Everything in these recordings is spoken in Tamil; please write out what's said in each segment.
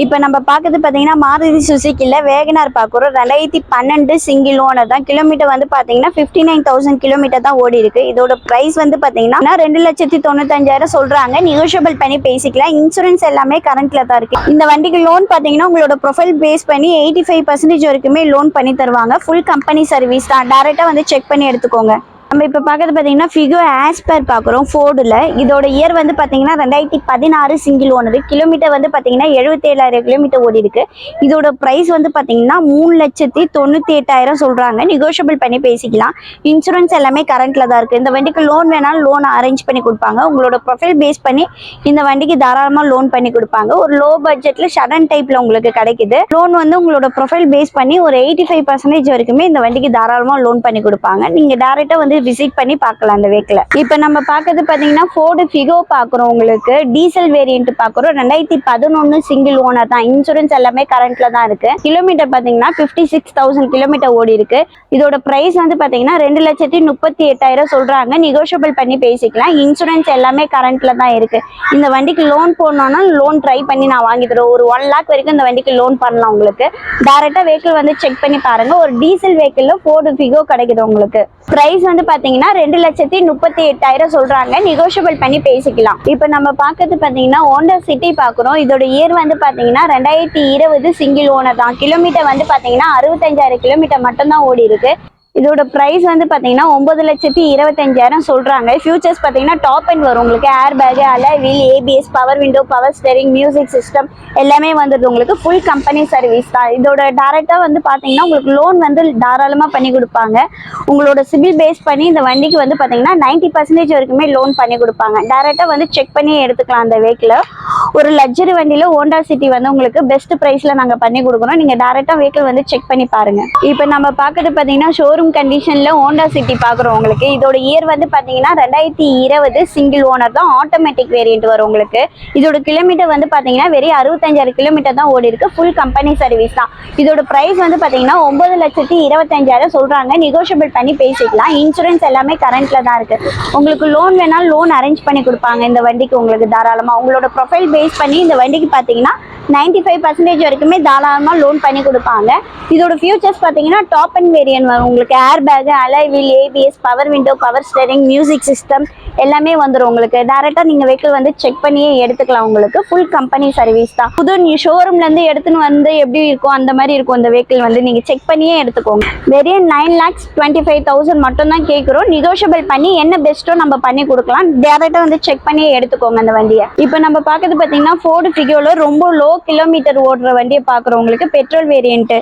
இப்போ நம்ம பார்க்குறது பார்த்தீங்கன்னா மாருதி சுசுக்கியில் வேகனார் பார்க்குறோம். 2012 சிங்கிள் ஓனர் தான். கிலோமீட்டர் வந்து பார்த்தீங்கன்னா 59,000 கிலோமீட்டர் தான் ஓடி இருக்கு. இதோட ப்ரைஸ் வந்து பார்த்தீங்கன்னா 2,95,000 சொல்றாங்க. நெகோஷியபிள் பண்ணி பேசிக்கலாம். இன்சூரன்ஸ் எல்லாமே கரண்ட்ல தான் இருக்கு. இந்த வண்டிக்கு லோன் பார்த்தீங்கன்னா உங்களோட ப்ரொஃபைல் பேஸ் பண்ணி 85% வரைக்குமே லோன் பண்ணி தருவாங்க. ஃபுல் கம்பெனி சர்வீஸ் தான். டைரக்டா வந்து செக் பண்ணி எடுத்துக்கோங்க. நம்ம இப்போ பார்க்கறது பார்த்தீங்கன்னா ஃபிகோ ஆஸ்பர் பார்க்குறோம் ஃபோர்டில். இதோட இயர் வந்து பார்த்தீங்கன்னா 2016 சிங்கிள் ஓனர். கிலோமீட்டர் வந்து பார்த்தீங்கன்னா 77,000 கிலோமீட்டர் ஓடி இருக்கு. இதோட ப்ரைஸ் வந்து பார்த்தீங்கன்னா 3,98,000 சொல்கிறாங்க. நெகோஷியபிள் பண்ணி பேசிக்கலாம். இன்சூரன்ஸ் எல்லாமே கரண்ட்டில் தான் இருக்குது. இந்த வண்டிக்கு லோன் வேணாலும் லோன் அரேஞ்ச் பண்ணி கொடுப்பாங்க. உங்களோட ப்ரொஃபைல் பேஸ் பண்ணி இந்த வண்டிக்கு தாராளமாக லோன் பண்ணி கொடுப்பாங்க. ஒரு லோ பட்ஜெட்டில் ஷடன் டைப்பில் உங்களுக்கு கிடைக்குது. லோன் வந்து உங்களோட ப்ரொஃபைல் பேஸ் பண்ணி ஒரு 85% வரைக்குமே இந்த வண்டிக்கு தாராளமாக லோன் பண்ணி கொடுப்பாங்க. நீங்கள் டேரெக்டாக வந்து விசிட் பண்ணி பார்க்கலாம் அந்த வெஹிக்கிளை. இப்போ நம்ம பார்க்கறது பார்த்தீங்கன்னா ஃபோர்டு ஃபிகோ பார்க்குறோம். உங்களுக்கு டீசல் வேரியன்ட் பார்க்குறோம். 2011 சிங்கிள் ஓனர் தான். இன்சூரன்ஸ் எல்லாமே கரண்ட்ல தான் இருக்கு. கிலோமீட்டர் பார்த்தீங்கன்னா 56,000 கிலோமீட்டர் ஓடி இருக்கு. இதோட பிரைஸ் வந்து பார்த்தீங்கன்னா 2,38,000 சொல்றாங்க. நெகோஷியபிள் பண்ணி பேசிக்கலாம். இன்சூரன்ஸ் எல்லாமே கரண்ட்ல தான் இருக்கு. இந்த வண்டிக்கு லோன் போடணும்னா லோன் ட்ரை பண்ணி நான் வாங்கி தருவேன். ஒரு 1 lakh வரைக்கும் இந்த வண்டிக்கு லோன் பண்ணலாம். உங்களுக்கு டைரக்டா வெஹிக்கிள் வந்து செக் பண்ணி பாருங்க. ஒரு டீசல் வெஹிக்கிள் ஃபோர்டு ஃபிகோ கிடைக்குது. உங்களுக்கு பிரைஸ் வந்து பாத்தீங்கன்னா 2,38,000 சொல்றாங்க. நெகோஷியபிள் பண்ணி பேசிக்கலாம். இப்போ நம்ம பார்க்கறது பாத்தீங்கன்னா ஹோண்டா சிட்டி பார்க்குறோம். இதோட இயர் வந்து பாத்தீங்கன்னா 2020 சிங்கிள் ஓனர் தான். கிலோமீட்டர் வந்து பாத்தீங்கன்னா 65,000 கிலோமீட்டர் மட்டும் தான் ஓடி இருக்கு. இதோட பிரைஸ் வந்து பாத்தீங்கன்னா 9,25,000 சொல்றாங்க. ஃபியூச்சர்ஸ் பாத்தீங்கன்னா டாப் அண்ட் வரும். உங்களுக்கு air bag, alloy wheel, ABS, power window, power steering, music system எல்லாமே வந்துடுது. உங்களுக்கு ஃபுல் கம்பெனி சர்வீஸ் தான். இதோட டைரக்டா வந்து பாத்தீங்கன்னா உங்களுக்கு லோன் வந்து தாராளமா பண்ணி கொடுப்பாங்க. உங்களோட சிபில் பேஸ் பண்ணி இந்த வண்டிக்கு வந்து பாத்தீங்கன்னா 90% வரைக்குமே லோன் பண்ணி கொடுப்பாங்க. டைரக்டா வந்து செக் பண்ணி எடுத்துக்கலாம் அந்த வெஹிக்கிளை. ஒரு லக்ஸரி வண்டியில ஹோண்டா சிட்டி வந்து உங்களுக்கு பெஸ்ட் பிரைஸ்ல நாங்க பண்ணி கொடுக்குறோம். நீங்க டைரக்டா வெஹிக்கிள் வந்து செக் பண்ணி பாருங்க. இப்போ நம்ம பார்க்கறது பாத்தீங்கன்னா ஷோரூம் கண்டிஷன்ல ஹோண்டா சிட்டி பார்க்குறோம். உங்களுக்கு இதோட இயர் வந்து பாத்தீங்கன்னா 2020 சிங்கிள் ஓனர் தான். ஆட்டோமேட்டிக் வேரியன்ட் வரும். உங்களுக்கு இதோட கிலோமீட்டர் வந்து பாத்தீங்கன்னா வெறும் 65,000 கிலோமீட்டர் தான் ஓடி இருக்கு. ஃபுல் கம்பெனி சர்வீஸ் தான். இதோட பிரைஸ் வந்து பாத்தீங்கன்னா 9,25,000 சொல்றாங்க. நெகோஷியபிள் பண்ணி பேசிக்கலாம். இன்சூரன்ஸ் எல்லாமே கரண்ட்ல தான் இருக்கு. உங்களுக்கு லோன் வேணாலும் லோன் அரேஞ்ச் பண்ணி கொடுப்பாங்க இந்த வண்டிக்கு. உங்களுக்கு தாராளமா உங்களோட ப்ரொஃபைல் பேஸ் பண்ணி இந்த வண்டிக்கு பாத்தீங்கன்னா 95% வரைக்குமே தாராளமா லோன் பண்ணி கொடுப்பாங்க. இதோட ஃபியூச்சர்ஸ் பாத்தீங்கன்னா டாப் அண்ட் வேரியன்ட் வரும். உங்களுக்கு air bag, alloy wheel, ABS, power window, power steering, music system எல்லாமே வந்துடும். உங்களுக்கு டைரக்டா நீங்க வெஹிக்கிள் வந்து செக் பண்ணியே எடுத்துக்கலாம். உங்களுக்கு ஃபுல் கம்பெனி சர்வீஸ் தான். புது ஷோரூம்ல இருந்து எடுத்துன்னு வந்து எப்படி இருக்கும் அந்த மாதிரி இருக்கும் இந்த வெஹிக்கிள். வந்து நீங்க செக் பண்ணியே எடுத்துக்கோங்க. வெறும் 9,25,000 மட்டும் தான் கேட்குறோம். நெகோஷியபிள் பண்ணி என்ன பெஸ்ட்டோ நம்ம பண்ணி கொடுக்கலாம். டைரக்டா வந்து செக் பண்ணியே எடுத்துக்கோங்க அந்த வண்டியை. இப்போ நம்ம பார்க்கறது பாத்தீங்கன்னா ஃபோர்டு ஃபிகோல ரொம்ப லோ கிலோமீட்டர் ஓடுற வண்டியை பார்க்குறோம். உங்களுக்கு பெட்ரோல் வேரியன்ட்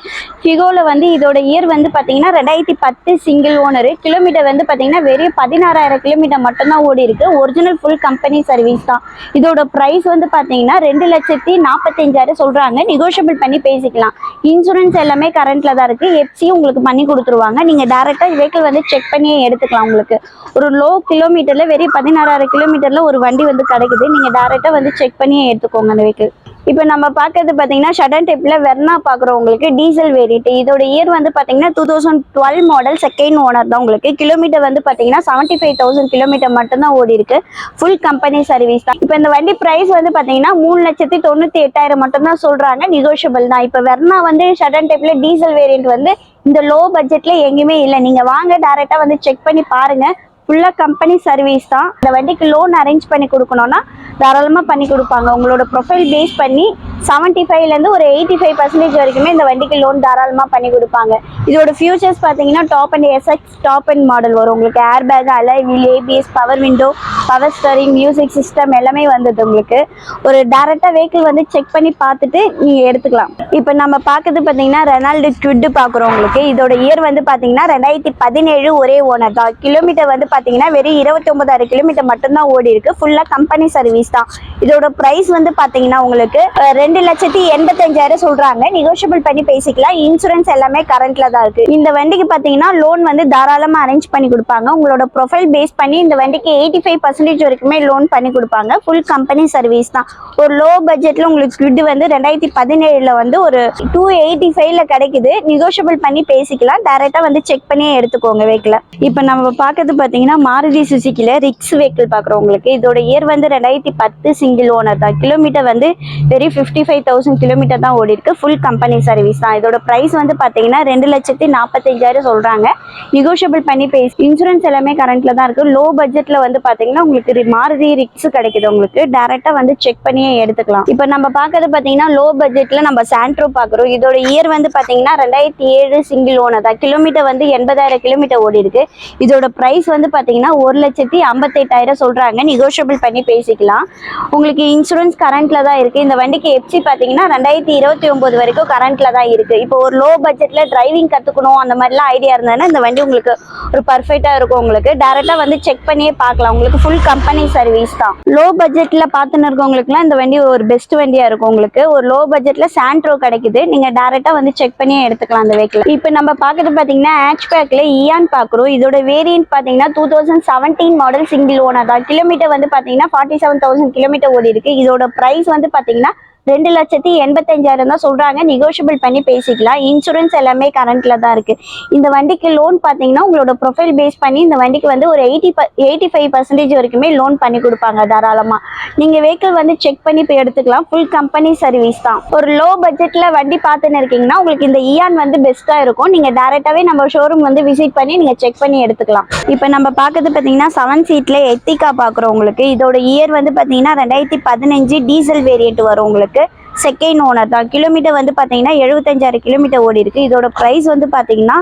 ஃபிகோல வந்து இதோட இயர் வந்து பாத்தீங்கன்னா 2010 சிங்கிள் ஓனர். கிலோமீட்டர் வந்து பாத்தீங்கன்னா வெறும் 16,000 கிலோமீட்டர் மட்டும் தான் ஓடி இருக்கு. ஒரிஜினல் ஃபுல் கம்பெனி சர்வீஸ் தான். இதோட பிரைஸ் வந்து பாத்தீங்கன்னா 2,45,000 சொல்றாங்க. நெகோஷியபிள் பண்ணி பேசிக்கலாம். இன்சூரன்ஸ் எல்லாமே கரண்ட்ல தான் இருக்கு. எஃப்சி உங்களுக்கு பண்ணி கொடுத்துருவாங்க. நீங்க டைரக்டா வெஹிக்கிள் வந்து செக் பண்ணியே எடுத்துக்கலாம். உங்களுக்கு ஒரு லோ கிலோமீட்டர்ல வெறும் 16,000 கிலோமீட்டர்ல ஒரு வண்டி வந்து கிடைக்குது. நீங்க டைரக்டா வந்து செக் பண்ணியே எடுத்துக்கோங்க அந்த வெஹிக்கிள். இப்போ நம்ம பார்க்கறது பார்த்தீங்கன்னா ஷடன் டைப்ல வெர்னா பார்க்குறோம். உங்களுக்கு டீசல் வேரியன்ட். இதோட இயர் வந்து பார்த்தீங்கன்னா 2012 மாடல். செகண்ட் ஓனர் தான். உங்களுக்கு கிலோமீட்டர் வந்து பார்த்தீங்கன்னா 75,000 கிலோமீட்டர் மட்டும்தான் ஓடி இருக்கு. ஃபுல் கம்பெனி சர்வீஸ் தான். இப்போ இந்த வண்டி பிரைஸ் வந்து பார்த்தீங்கன்னா 3,98,000 மட்டும்தான் சொல்றாங்க. நெகோஷியபிள் தான். இப்போ வெர்னா வந்து ஷடன் டைப்ல டீசல் வேரியன்ட் வந்து இந்த லோ பட்ஜெட்ல எங்கேயுமே இல்லை. நீங்க வாங்க டைரக்டா வந்து செக் பண்ணி பாருங்க. ஃபுல்லா கம்பெனி சர்வீஸ் தான். இந்த வண்டிக்கு லோன் அரேஞ்ச் பண்ணி கொடுக்கணும்னா தாராளமா பண்ணி கொடுப்பாங்க. உங்களோட ப்ரொஃபைல் பேஸ் பண்ணி 75 இருந்து ஒரு 85% வரைக்குமே இந்த வண்டிக்கு லோன் தாராளமா பண்ணி கொடுப்பாங்க. இதோட ஃபியூச்சர்ஸ் பாத்தீங்கன்னா top end SX top end model வரும். உங்களுக்கு air bag, alloy wheel, ABS, power window, power steering, music system எல்லாமே வந்தது. உங்களுக்கு ஒரு டைரக்டா வெஹிக்கிள் வந்து செக் பண்ணி பார்த்துட்டு நீங்க எடுத்துக்கலாம். இப்போ நம்ம பார்க்கறது பாத்தீங்கன்னா ரெனால்டு குவிட் பார்க்குறோம். உங்களுக்கு இதோட இயர் வந்து பாத்தீங்கன்னா 2017 ஒரே ஓனர் தான். கிலோமீட்டர் வந்து பாத்தீங்கன்னா வெறும் 29,000 கிலோமீட்டர் மட்டும்தான் ஓடி இருக்கு. ஃபுல்லா கம்பெனி சர்வீஸ் தான். இதோட பிரைஸ் வந்து பாத்தீங்கன்னா உங்களுக்கு 2,85,000 சொல்றாங்க. நெகோஷியபிள் பண்ணி பேசிக்கலாம். இன்சூரன்ஸ் எல்லாமே கரண்ட்ல தான் இருக்கு. இந்த வண்டிக்கு பாத்தீங்கன்னா லோன் வந்து தாராளமா அரேஞ்ச் பண்ணி கொடுப்பாங்க. உங்களோட ப்ரொஃபைல் பேஸ் பண்ணி இந்த வண்டிக்கு 85% வரைக்குமே லோன் பண்ணி கொடுப்பாங்க. ஃபுல் கம்பெனி சர்வீஸ் தான். ஒரு லோ பட்ஜெட்ல உங்களுக்கு ஸ்குவிட் வந்து 2017 வந்து ஒரு 285ல கிடைக்குது. நெகோஷியபிள் பண்ணி பேசிக்கலாம். டைரக்டா வந்து செக் பண்ணியே எடுத்துக்கோங்க வெஹிக்கிளை. இப்போ நம்ம பார்க்கறது பாத்தீங்கன்னா மாருதி சுசுக்கில ரிக்ஸ் வெஹிக்கிள் பார்க்குறோம். உங்களுக்கு இதோட இயர் வந்து 2010 2010 சிங்கிள் ஓனர் தான். கிலோமீட்டர் வந்து வெறும் 55,000 கிலோமீட்டர் தான் ஓடி இருக்கு. ஃபுல் கம்பெனி சர்வீஸ் தான். இதோட பிரைஸ் வந்து பார்த்தீங்கன்னா 2,45,000 சொல்றாங்க. நெகோஷியபிள் பண்ணி பேசி. இன்சூரன்ஸ் எல்லாமே கரண்ட்ல தான் இருக்கு. லோ பட்ஜெட்ல வந்து பார்த்தீங்கன்னா உங்களுக்கு மாருதி ரிக்ஸ் கிடைக்குது. உங்களுக்கு டைரக்டா வந்து செக் பண்ணியே எடுத்துக்கலாம். இப்போ நம்ம பார்க்கறது பார்த்தீங்கன்னா லோ பட்ஜெட்ல நம்ம சாண்ட்ரோ பார்க்குறோம். இதோட இயர் வந்து பார்த்தீங்கன்னா 2007 சிங்கிள் ஓனர் தான். கிலோமீட்டர் வந்து 80,000 கிலோமீட்டர் ஓடி இருக்கு. இதோட பிரைஸ் வந்து பார்த்தீங்கன்னா 1,58,000 சொல்றாங்க. நெகோஷியபிள் பண்ணி பேசிக்கலாம். உங்களுக்கு இன்சூரன்ஸ் கரண்ட்ல தான் இருக்கு. இந்த வண்டிக்கு எஃப்சி பார்த்தீங்கன்னா 2029 வரைக்கும் கரண்ட்ல தான் இருக்கு. இப்போ ஒரு லோ பட்ஜெட்ல டிரைவிங் கத்துக்கணும் அந்த மாதிரிலாம் ஐடியா இருந்ததுன்னா இந்த வண்டி உங்களுக்கு ஒரு பர்ஃபெக்டா இருக்கும். உங்களுக்கு டைரக்டா வந்து செக் பண்ணியே பார்க்கலாம். உங்களுக்கு ஃபுல் கம்பெனி சர்வீஸ் தான். லோ பட்ஜெட்ல பார்த்துன்னு இருக்கவங்களுக்குலாம் இந்த வண்டி ஒரு பெஸ்ட் வண்டியா இருக்கும். உங்களுக்கு ஒரு லோ பட்ஜெட்ல சாண்ட்ரோ கிடைக்குது. நீங்க டைரக்டா வந்து செக் பண்ணியே எடுத்துக்கலாம் அந்த வெஹிக்கிள். இப்போ நம்ம பார்க்கறது பார்த்தீங்கன்னா ஹேட்ச்பேக்ல இயான் பார்க்குறோம். இதோட வேரியன்ட் பார்த்தீங்கன்னா 2017 மாடல் சிங்கிள் ஓனர் தான். கிலோமீட்டர் வந்து பார்த்தீங்கன்னா 47,000 கிலோமீட்டர் ஓடி இருக்கு. இதோட பிரைஸ் வந்து பார்த்தீங்கன்னா 2,85,000 தான் சொல்றாங்க. நெகோஷியபிள் பண்ணி பேசிக்கலாம். இன்சூரன்ஸ் எல்லாமே கரண்ட்ல தான் இருக்கு. இந்த வண்டிக்கு லோன் பார்த்தீங்கன்னா உங்களோட ப்ரொஃபைல் பேஸ் பண்ணி இந்த வண்டிக்கு வந்து ஒரு 85% வரைக்குமே லோன் பண்ணி கொடுப்பாங்க தாராளமா. நீங்க வெஹிக்கிள் வந்து செக் பண்ணி போய் எடுத்துக்கலாம். ஃபுல் கம்பெனி சர்வீஸ் தான். ஒரு லோ பட்ஜெட்ல வண்டி பார்த்துன்னு இருக்கீங்கன்னா உங்களுக்கு இந்த இயான் வந்து பெஸ்டா இருக்கும். நீங்க டைரக்டாவே நம்ம ஷோரூம் வந்து விசிட் பண்ணி நீங்க செக் பண்ணி எடுத்துக்கலாம். இப்போ நம்ம பார்க்கறது பார்த்தீங்கன்னா 7 சீட்ல எத்திகா பார்க்குறோம். உங்களுக்கு இதோட இயர் வந்து பார்த்தீங்கன்னா 2015 டீசல் வேரியன்ட் வரும். உங்களுக்கு செகண்ட் ஓனர் தான். கிலோமீட்டர் வந்து பார்த்தீங்கன்னா 75,000 கிலோமீட்டர் ஓடி இருக்கு. இதோட பிரைஸ் வந்து பார்த்தீங்கன்னா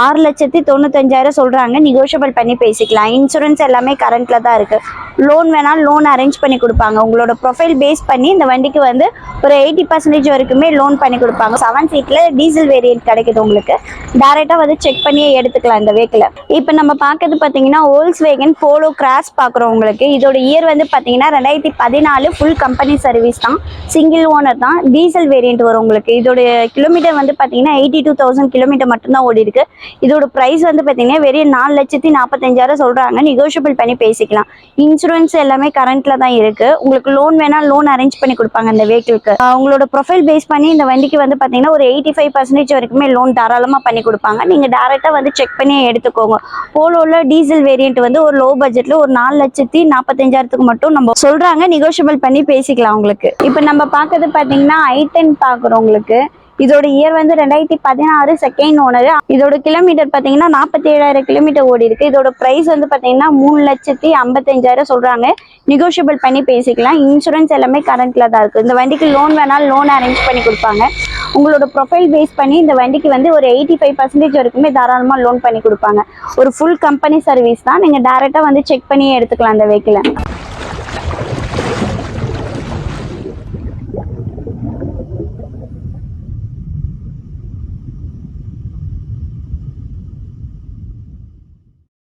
6,95,000 சொல்றாங்க. நெகோஷியபிள் பண்ணி பேசிக்கலாம். இன்சூரன்ஸ் எல்லாமே கரண்ட்ல தான் இருக்கு. லோன் வேணாலும் லோன் அரேஞ்ச் பண்ணி கொடுப்பாங்க. உங்களோட ப்ரொஃபைல் பேஸ் பண்ணி இந்த வண்டிக்கு வந்து ஒரு 80% வரைக்குமே லோன் பண்ணி கொடுப்பாங்க. 7 சீட்ல டீசல் வேரியன்ட் கிடைக்குது. உங்களுக்கு டைரக்டா வந்து செக் பண்ணியே எடுத்துக்கலாம் இந்த வெஹிக்கிள். இப்போ நம்ம பார்க்கறது பார்த்தீங்கன்னா வோல்க்ஸ்வேகன் போலோ கிராஸ் பார்க்குறோம். உங்களுக்கு இதோட இயர் வந்து பார்த்தீங்கன்னா 2014 ஃபுல் கம்பெனி சர்வீஸ் தான். சிங்கிள் ஓனர் தான். டீசல் வேரியன்ட் வரும். உங்களுக்கு இதோட கிலோமீட்டர் வந்து பார்த்தீங்கன்னா 82,000 கிலோமீட்டர் மட்டும்தான் ஓடி இருக்கு. இதோட பிரைஸ் வந்து பார்த்தீங்கன்னா வெறும் 4,45,000 சொல்றாங்க. நெகோஷியபிள் பண்ணி பேசிக்கலாம். இன்சூரன்ஸ் எல்லாமே கரண்ட்ல தான் இருக்கு. உங்களுக்கு லோன் வேணா லோன் அரேஞ்ச் பண்ணி கொடுப்பாங்க இந்த வெஹிக்கிளுக்கு. உங்களோட ப்ரொஃபைல் பேஸ் பண்ணி இந்த வண்டிக்கு வந்து பார்த்தீங்கன்னா ஒரு 85% வரைக்குமே லோன் தாராளமா பண்ணி கொடுப்பாங்க. நீங்க டைரக்டா வந்து செக் பண்ணி எடுத்துக்கோங்க. போலோல டீசல் வேரியன்ட் வந்து ஒரு லோ பட்ஜெட்ல ஒரு 4,45,000 மட்டும் நம்ம சொல்றாங்க. நெகோஷியபிள் பண்ணி பேசிக்கலாம் உங்களுக்கு. இப்போ நம்ம பார்க்கறது பார்த்தீங்கன்னா i10 பார்க்குறோம். உங்களுக்கு இதோட இயர் வந்து 2016 செகண்ட் ஓனர். இதோட கிலோமீட்டர் பார்த்தீங்கன்னா 47,000 கிலோமீட்டர் ஓடி இருக்கு. இதோட பிரைஸ் வந்து பார்த்தீங்கன்னா 3,55,000 சொல்றாங்க. நெகோஷியபிள் பண்ணி பேசிக்கலாம். இன்சூரன்ஸ் எல்லாமே கரண்ட்ல தான் இருக்கு. இந்த வண்டிக்கு லோன் வேணாலும் லோன் அரேஞ்ச் பண்ணி கொடுப்பாங்க. உங்களோட ப்ரொஃபைல் பேஸ் பண்ணி இந்த வண்டிக்கு வந்து ஒரு 85% வரைக்குமே தாராளமா லோன் பண்ணி கொடுப்பாங்க. ஒரு ஃபுல் கம்பெனி சர்வீஸ் தான். நீங்க டைரக்டா வந்து செக் பண்ணியே எடுத்துக்கலாம் இந்த வெஹிக்கிளை.